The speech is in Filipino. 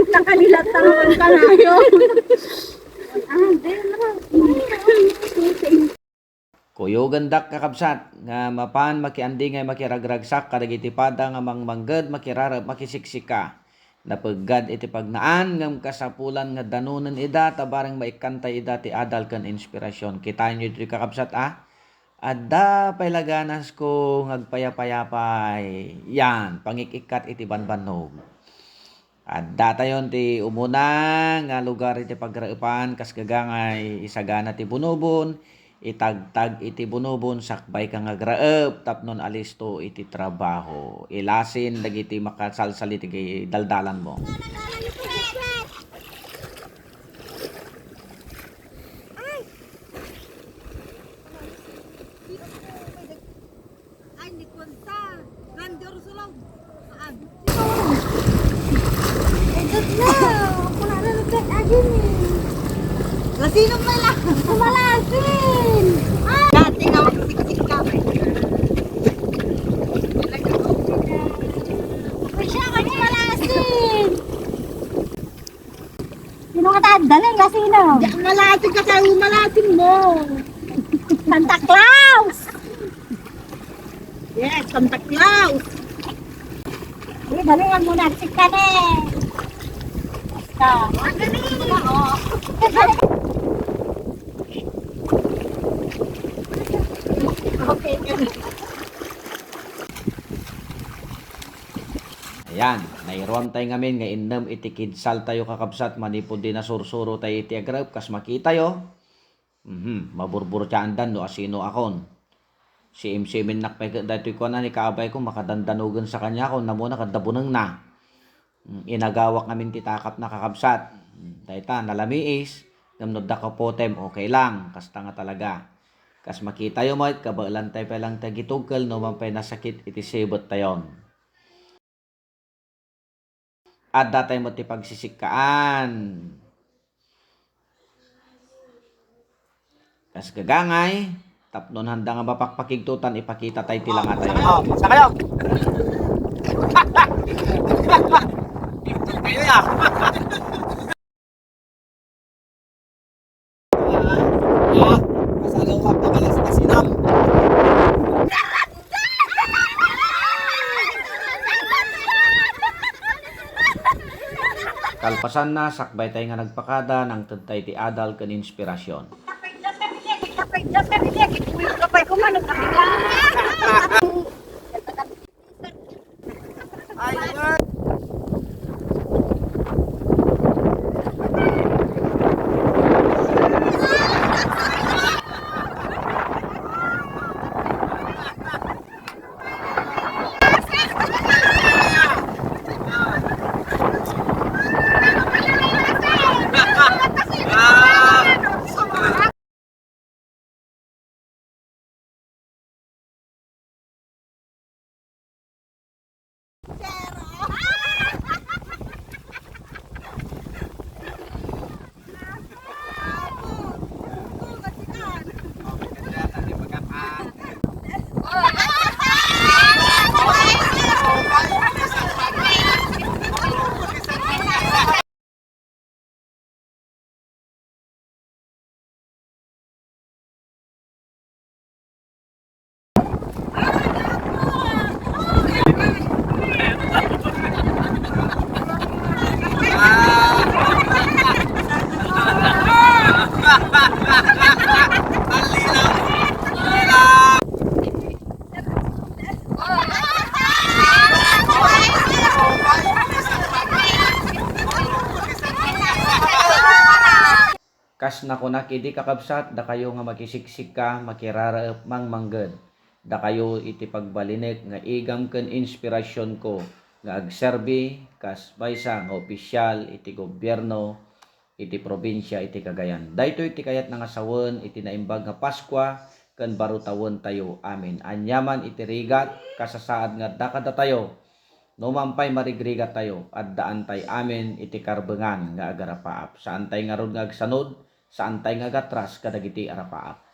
Sa kanila tangan ka na yun. Kuyo gandak kakabsat nga mapan makiandi ngay makiragragsak kadagiti pada nga mangmangged makirarap makisiksika. Napeggad iti pagnaan ngam kasapulan nga danunen ida tabareng maikantay ida ti adal ken inspirasyon. Kita nyo iti kakabsat Adda pailaganas ko ngagpayapayapay. Yan, pangikikat iti banbanog. Adda tayon ti umuna nga lugar iti pagraupan kas gagangay isagana ti bunubon, itagtag iti bunubon sakbay ka nga graep tapnon alisto iti trabaho. Ilasin dagiti makasalsal iti daldalan mo. Ay, di kunta. Gandor sulog. Ako na nalagkat agin eh. Lasinong mala. Malasin. Dati nga magsiksik ka. Ay, siya ka ni malasin. Sino ka tanda ng lasino? Malasin ka sa malasin mo. Santa Claus. Yes, Santa Claus. Hindi, dalingan mo na. Sik ka na eh. Basta. Okay. Ayan, nairon tayo ngamin nga indam iti kidsal tayo kakabsat manipod din na sursuro tayo iti agrap kas makita yo. Maburbur tiyandan no asino akon. Si MC Minnak dati ko na ni kaabay ko makadandanugan sa kanya ko na muna kadabunang na. Inagawak namin titakap na kakabsat. Dahita nalamiis, namnod da kapotem okay lang, kasta nga talaga. Kas makita yo mo kabailan tayo pa lang tagitugkal no man pay nasakit iti sibot tayon. At datay mo ti pagsisikaan. Kas gagangay, tapnon handa nga mapakpakigtutan ipakita tayo tila nga tayo. Oh, sa kayo. Kayo ya. Masalaw ka pa kalas na sinam. Kalpasan na sakbay tayo nga nagpakada ng tantay ti adal ken inspirasyon. Kapay ko man. Ay, Kas na kunak idi kakabsat da kayo nga makisiksik ka makiraraep mangmangged. Da kayo iti pagbalinek nga igam ken inspirasyon ko nga agserbi kas baysa nga opisyal iti gobyerno iti probinsya iti Cagayan. Daytoy iti kayat nga sawen iti naimbag nga Paskwa ken barutawon tayo. Amen. Anyaman iti rigat kasasaad nga dakada tayo. No mampay marigrigat tayo at daan tay amen iti karbengan nga agarapaap. Saan tay nga rod nga agsanod, saan tay nga gatras kadagiti arapaap.